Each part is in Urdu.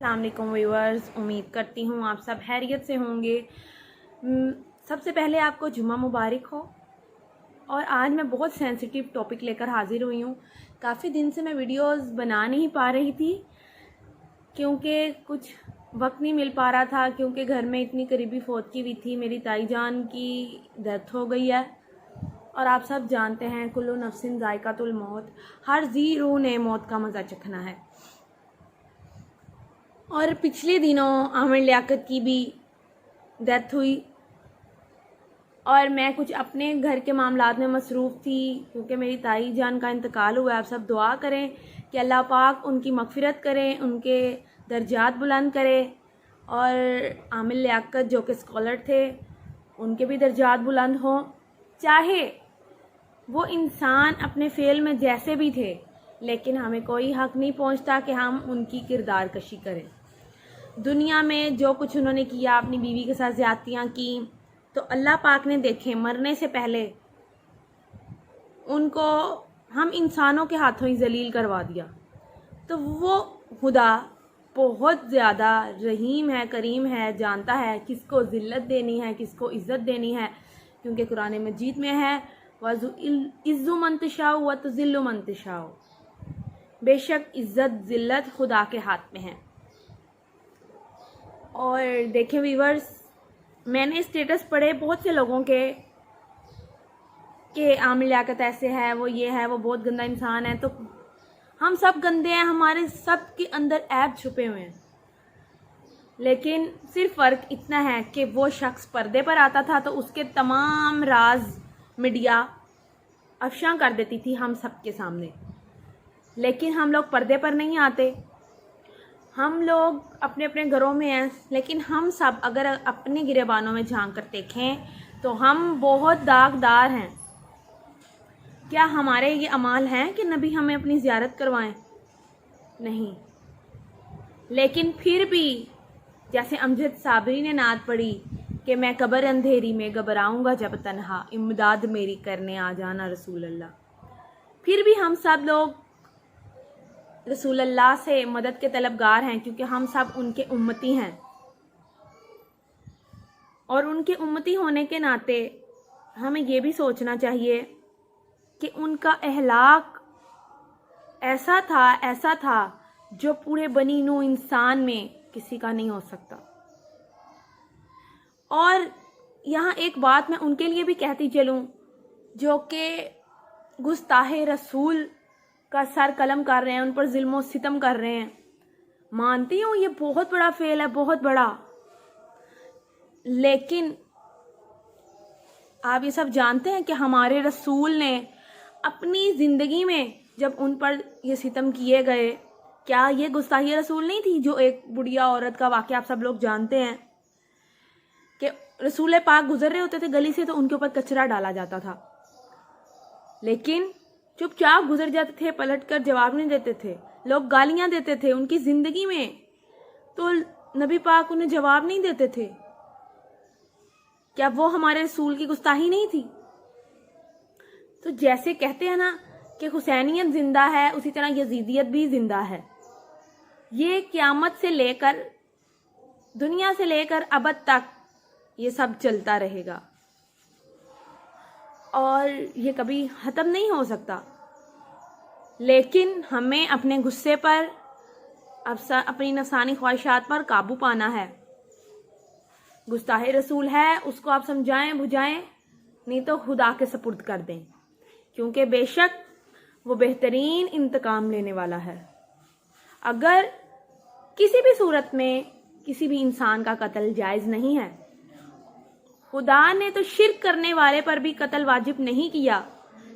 السلام علیکم ویورز، امید کرتی ہوں آپ سب خیریت سے ہوں گے۔ سب سے پہلے آپ کو جمعہ مبارک ہو۔ اور آج میں بہت سینسیٹیو ٹاپک لے کر حاضر ہوئی ہوں۔ کافی دن سے میں ویڈیوز بنا نہیں پا رہی تھی کیونکہ کچھ وقت نہیں مل پا رہا تھا، کیونکہ گھر میں اتنی قریبی فوت کی ہوئی تھی، میری تائی جان کی ڈیتھ ہو گئی ہے۔ اور آپ سب جانتے ہیں کل نفس ذائقۃ الموت، ہر ذی روح نے موت کا مزہ چکھنا ہے۔ اور پچھلے دنوں عامر لیاقت کی بھی ڈیتھ ہوئی اور میں کچھ اپنے گھر کے معاملات میں مصروف تھی کیونکہ میری تائی جان کا انتقال ہوا ہے۔ آپ سب دعا کریں کہ اللہ پاک ان کی مغفرت کریں، ان کے درجات بلند کرے، اور عامر لیاقت جو کہ اسکالر تھے ان کے بھی درجات بلند ہوں۔ چاہے وہ انسان اپنے فعل میں جیسے بھی تھے، لیکن ہمیں کوئی حق نہیں پہنچتا کہ ہم ان کی کردار کشی کریں۔ دنیا میں جو کچھ انہوں نے کیا، اپنی بیوی کے ساتھ زیادتیاں کی، تو اللہ پاک نے دیکھیں مرنے سے پہلے ان کو ہم انسانوں کے ہاتھوں ہی ذلیل کروا دیا۔ تو وہ خدا بہت زیادہ رحیم ہے، کریم ہے، جانتا ہے کس کو ذلت دینی ہے، کس کو عزت دینی ہے، کیونکہ قرآن مجید میں ہے وَعِزُّ مَن تَشَاءُ وَتُذِلُّ مَن تَشَاءُ۔ بے شک عزت ذلت خدا کے ہاتھ میں ہے۔ اور دیکھیں ویورز، میں نے اسٹیٹس پڑھے بہت سے لوگوں کے کہ عامر لیاقت ایسے ہے، وہ یہ ہے، وہ بہت گندا انسان ہے۔ تو ہم سب گندے ہیں، ہمارے سب کے اندر عیب چھپے ہوئے ہیں، لیکن صرف فرق اتنا ہے کہ وہ شخص پردے پر آتا تھا تو اس کے تمام راز میڈیا افشاں کر دیتی تھی ہم سب کے سامنے، لیکن ہم لوگ پردے پر نہیں آتے، ہم لوگ اپنے اپنے گھروں میں ہیں۔ لیکن ہم سب اگر اپنے گریبانوں میں جھانک کر دیکھیں تو ہم بہت داغدار ہیں۔ کیا ہمارے یہ اعمال ہیں کہ نبی ہمیں اپنی زیارت کروائیں؟ نہیں۔ لیکن پھر بھی جیسے امجد صابری نے نعت پڑھی کہ میں قبر اندھیری میں گھبراؤں گا جب تنہا، امداد میری کرنے آ جانا رسول اللہ۔ پھر بھی ہم سب لوگ رسول اللہ سے مدد کے طلبگار ہیں، کیونکہ ہم سب ان کے امتی ہیں، اور ان کے امتی ہونے کے ناطے ہمیں یہ بھی سوچنا چاہیے کہ ان کا اخلاق ایسا تھا جو پورے بنی نوع انسان میں کسی کا نہیں ہو سکتا۔ اور یہاں ایک بات میں ان کے لیے بھی کہتی چلوں جو کہ گستاخ رسول کا سر قلم کر رہے ہیں، ان پر ظلم و ستم کر رہے ہیں۔ مانتی ہوں یہ بہت بڑا فعل ہے، بہت بڑا، لیکن آپ یہ سب جانتے ہیں کہ ہمارے رسول نے اپنی زندگی میں جب ان پر یہ ستم کیے گئے، کیا یہ گستاخی رسول نہیں تھی؟ جو ایک بڑھیا عورت کا واقعہ آپ سب لوگ جانتے ہیں کہ رسول پاک گزر رہے ہوتے تھے گلی سے تو ان کے اوپر کچرا ڈالا جاتا تھا، لیکن چپ چاپ گزر جاتے تھے، پلٹ کر جواب نہیں دیتے تھے، لوگ گالیاں دیتے تھے ان کی زندگی میں، تو نبی پاک انہیں جواب نہیں دیتے تھے۔ کیا وہ ہمارے رسول کی گستاخی نہیں تھی؟ تو جیسے کہتے ہیں نا کہ حسینیت زندہ ہے، اسی طرح یزیدیت بھی زندہ ہے۔ یہ قیامت سے لے کر دنیا سے لے کر ابد تک یہ سب چلتا رہے گا اور یہ کبھی ختم نہیں ہو سکتا۔ لیکن ہمیں اپنے غصے پر، اپنی نفسانی خواہشات پر قابو پانا ہے۔ گستاخ رسول ہے، اس کو آپ سمجھائیں بجھائیں، نہیں تو خدا کے سپرد کر دیں، کیونکہ بے شک وہ بہترین انتقام لینے والا ہے۔ اگر کسی بھی صورت میں کسی بھی انسان کا قتل جائز نہیں ہے، خدا نے تو شرک کرنے والے پر بھی قتل واجب نہیں کیا،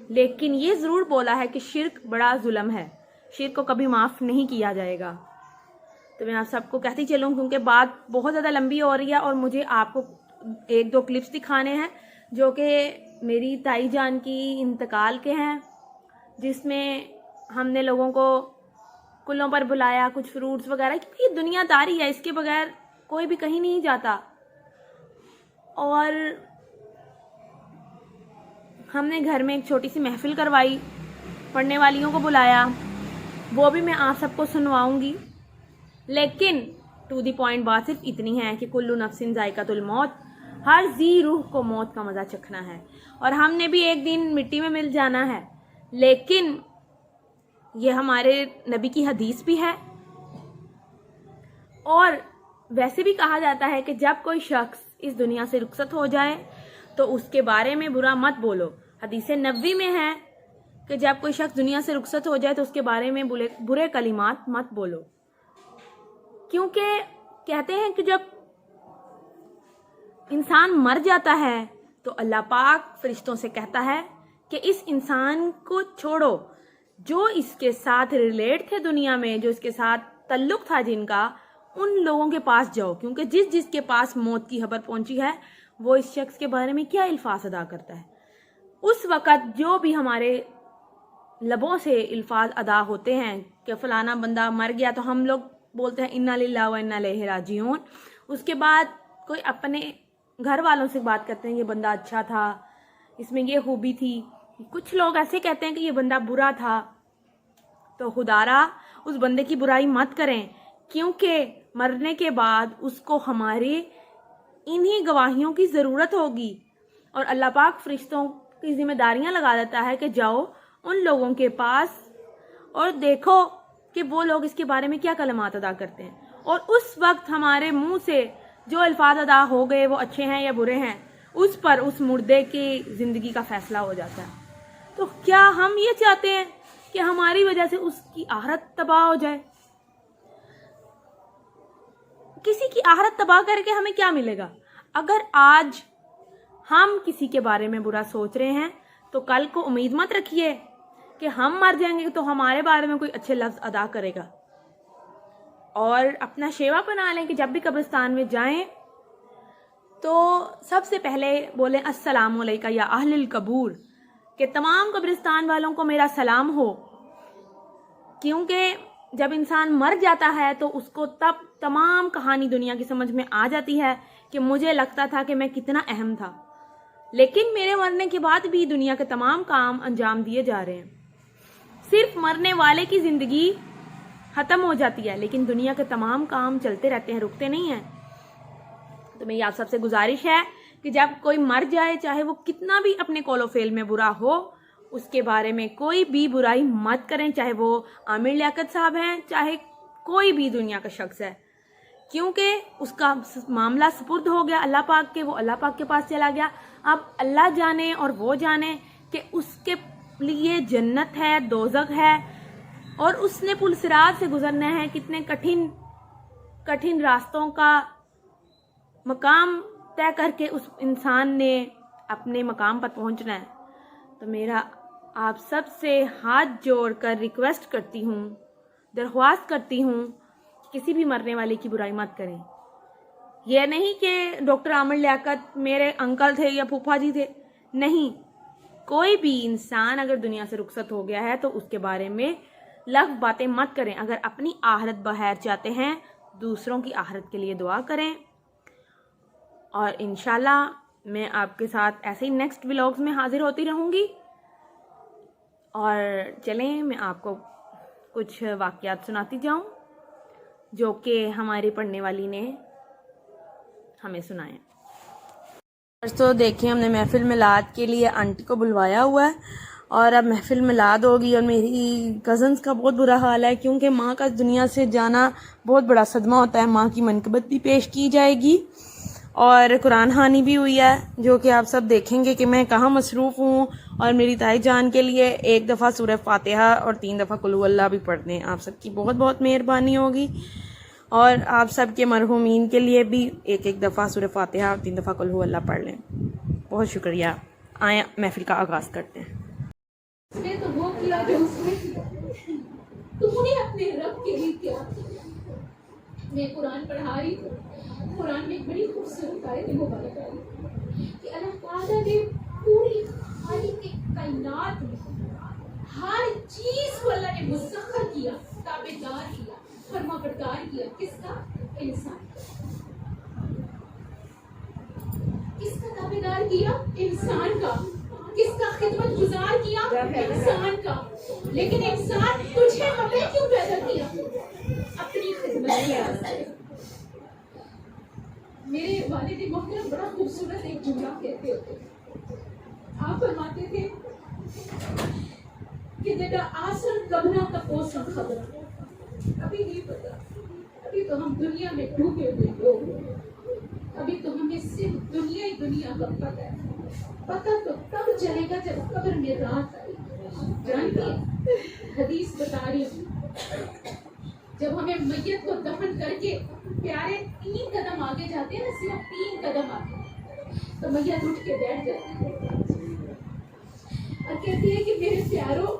لیکن یہ ضرور بولا ہے کہ شرک بڑا ظلم ہے، شرک کو کبھی معاف نہیں کیا جائے گا۔ تو میں آپ سب کو کہتی چلوں کیونکہ بات بہت زیادہ لمبی ہو رہی ہے، اور مجھے آپ کو ایک دو کلپس دکھانے ہیں جو کہ میری تائی جان کی انتقال کے ہیں، جس میں ہم نے لوگوں کو کلوں پر بلایا، کچھ فروٹس وغیرہ، کیونکہ یہ دنیا داری ہے، اس کے بغیر کوئی بھی کہیں نہیں جاتا۔ اور ہم نے گھر میں ایک چھوٹی سی محفل کروائی، پڑھنے والیوں کو بلایا، وہ بھی میں آپ سب کو سنواؤں گی۔ لیکن ٹو دی پوائنٹ بات صرف اتنی ہے کہ کلو نفسن ذائقۃ الموت، ہر ذی روح کو موت کا مزہ چکھنا ہے، اور ہم نے بھی ایک دن مٹی میں مل جانا ہے۔ لیکن یہ ہمارے نبی کی حدیث بھی ہے، اور ویسے بھی کہا جاتا ہے کہ جب کوئی شخص اس دنیا سے رخصت ہو جائے تو اس کے بارے میں برا مت بولو۔ حدیث نبوی میں ہے کہ جب کوئی شخص دنیا سے رخصت ہو جائے تو اس کے بارے میں برے کلمات مت بولو، کیونکہ کہتے ہیں کہ جب انسان مر جاتا ہے تو اللہ پاک فرشتوں سے کہتا ہے کہ اس انسان کو چھوڑو، جو اس کے ساتھ ریلیٹ تھے دنیا میں، جو اس کے ساتھ تعلق تھا جن کا، ان لوگوں کے پاس جاؤ، کیونکہ جس کے پاس موت کی خبر پہنچی ہے وہ اس شخص کے بارے میں کیا الفاظ ادا کرتا ہے۔ اس وقت جو بھی ہمارے لبوں سے الفاظ ادا ہوتے ہیں کہ فلانا بندہ مر گیا، تو ہم لوگ بولتے ہیں انا للہ و انا الیہ راجعون۔ اس کے بعد کوئی اپنے گھر والوں سے بات کرتے ہیں یہ بندہ اچھا تھا، اس میں یہ خوبی تھی، کچھ لوگ ایسے کہتے ہیں کہ یہ بندہ برا تھا، تو خدارا اس بندے کی برائی مت کریں، کیونکہ مرنے کے بعد اس کو ہمارے انہی گواہیوں کی ضرورت ہوگی، اور اللہ پاک فرشتوں کی ذمہ داریاں لگا دیتا ہے کہ جاؤ ان لوگوں کے پاس اور دیکھو کہ وہ لوگ اس کے بارے میں کیا کلمات ادا کرتے ہیں، اور اس وقت ہمارے منہ سے جو الفاظ ادا ہو گئے وہ اچھے ہیں یا برے ہیں، اس پر اس مردے کی زندگی کا فیصلہ ہو جاتا ہے۔ تو کیا ہم یہ چاہتے ہیں کہ ہماری وجہ سے اس کی آخرت تباہ ہو جائے؟ کسی کی آخرت تباہ کر کے ہمیں کیا ملے گا؟ اگر آج ہم کسی کے بارے میں برا سوچ رہے ہیں تو کل کو امید مت رکھیے کہ ہم مر جائیں گے تو ہمارے بارے میں کوئی اچھے لفظ ادا کرے گا، اور اپنا شیوا بنا لیں کہ جب بھی قبرستان میں جائیں تو سب سے پہلے بولیں السلام علیکم یا اہل القبور، کہ تمام قبرستان والوں کو میرا سلام ہو، کیونکہ جب انسان مر جاتا ہے تو اس کو تب تمام کہانی دنیا کی سمجھ میں آ جاتی ہے کہ مجھے لگتا تھا کہ میں کتنا اہم تھا، لیکن میرے مرنے کے بعد بھی دنیا کے تمام کام انجام دیے جا رہے ہیں۔ صرف مرنے والے کی زندگی ختم ہو جاتی ہے، لیکن دنیا کے تمام کام چلتے رہتے ہیں، رکتے نہیں ہیں۔ تو میری آپ سب سے گزارش ہے کہ جب کوئی مر جائے، چاہے وہ کتنا بھی اپنے قول و فعل میں برا ہو، اس کے بارے میں کوئی بھی برائی مت کریں، چاہے وہ عامر لیاقت صاحب ہیں، چاہے کوئی بھی دنیا کا شخص ہے، کیونکہ اس کا معاملہ سپرد ہو گیا اللہ پاک کے، وہ اللہ پاک کے پاس چلا گیا۔ اب اللہ جانے اور وہ جانے کہ اس کے لیے جنت ہے، دوزخ ہے، اور اس نے پل صراط سے گزرنا ہے، کتنے کٹھن راستوں کا مقام طے کر کے اس انسان نے اپنے مقام پر پہنچنا ہے۔ تو میرا آپ سب سے ہاتھ جوڑ کر ریکویسٹ کرتی ہوں، درخواست کرتی ہوں، کسی بھی مرنے والے کی برائی مت کریں۔ یہ نہیں کہ ڈاکٹر عامر لیاقت میرے انکل تھے یا پھوپھا جی تھے، نہیں، کوئی بھی انسان اگر دنیا سے رخصت ہو گیا ہے تو اس کے بارے میں لفظ باتیں مت کریں۔ اگر اپنی آخرت بخیر چاہتے ہیں، دوسروں کی آخرت کے لیے دعا کریں، اور انشاءاللہ میں آپ کے ساتھ ایسے ہی نیکسٹ ولاگز میں حاضر ہوتی رہوں گی۔ اور چلیں میں آپ کو کچھ واقعات سناتی جاؤں جو کہ ہماری پڑھنے والی نے ہمیں سنائے۔ تو دیکھیں ہم نے محفل میلاد کے لیے آنٹی کو بلوایا ہوا ہے، اور اب محفل میلاد ہوگی، اور میری کزنس کا بہت برا حال ہے کیونکہ ماں کا دنیا سے جانا بہت بڑا صدمہ ہوتا ہے۔ ماں کی منقبت بھی پیش کی جائے گی، اور قرآن خوانی بھی ہوئی ہے، جو کہ آپ سب دیکھیں گے کہ میں کہاں مصروف ہوں، اور میری تائی جان کے لیے 1 دفعہ سورہ فاتحہ اور 3 دفعہ قل هو اللہ بھی پڑھ دیں۔ آپ سب کی بہت بہت مہربانی ہوگی، اور آپ سب کے مرحومین کے لیے بھی 1 دفعہ سورہ فاتحہ اور 3 دفعہ قل هو اللہ پڑھ لیں۔ بہت شکریہ۔ آئیں محفل کا آغاز کرتے ہیں۔ اس نے تو وہ کیا جو اس نے کیا، تم نے اپنے رب کے لیے کیا کیا۔ میں قرآن پڑھا رہی ہوں، قرآن میں ایک بڑی خوبصورت آیت مبارکہ ہے کہ اللہ تعالیٰ نے پوری خالق کائنات میں ہر چیز کو اللہ نے مسخر کیا، تابعدار کیا، فرما بردار کیا۔ کس کا؟ انسان کا۔ کس کا تابعدار کیا؟ انسان کا۔ کس کا خدمت گزار کیا؟ انسان کا۔ لیکن انسان تجھے ہمیں کیوں پیدا کیا؟ اپنی خدمت کے واسطے، میرے والد محترم بڑا خوبصورت ایک جملہ کہتے ہوتے، آپ فرماتے تھے کہ بیٹا آسن کبنا تپوسن خبر، ابھی نہیں پتا، ابھی تو ہم دنیا میں ڈوبے ہوئے لوگ ہیں، ابھی تو ہمیں صرف دنیا ہی دنیا کا پتہ ہے، پتہ تو تب چلے گا جب قبر میں رات آئے گی۔ جانتی حدیث بتا رہی ہوں، جب ہمیں میت کو دفن کر کے پیارے 3 قدم آگے جاتے ہیں نا، صرف 3 قدم آگے، تو میت اٹھ کے بیٹھ جاتی ہے اور کہتی ہے کہ میرے پیاروں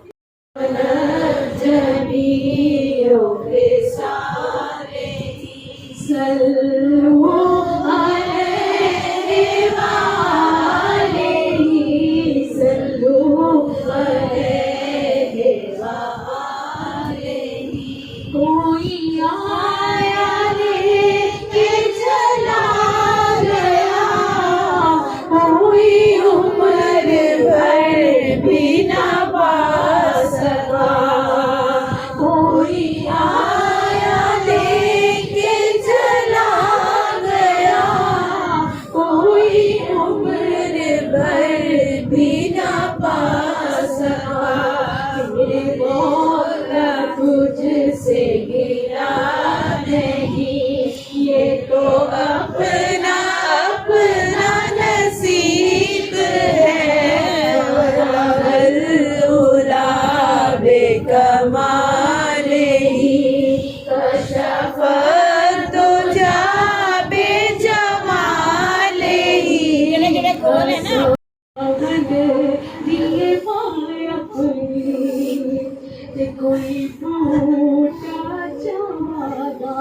کوئی ٹوٹا چاہتا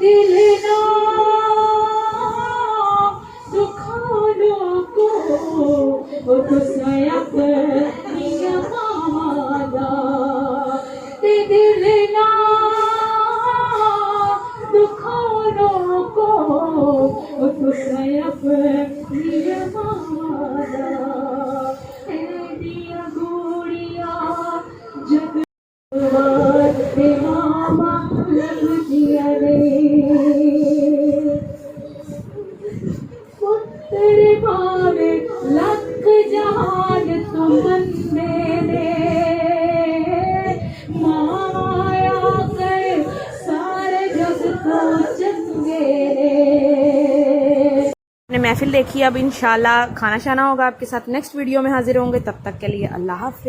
دل نہ دکھانوں کو سیاپ دل نہ دکھانوں کو سیاپ لکھ جہان تم میرے مایا کر سارے جگ کو چنگے۔ نے محفل دیکھی، اب انشاءاللہ کھانا شانا ہوگا آپ کے ساتھ، نیکسٹ ویڈیو میں حاضر ہوں گے، تب تک کے لیے اللہ حافظ۔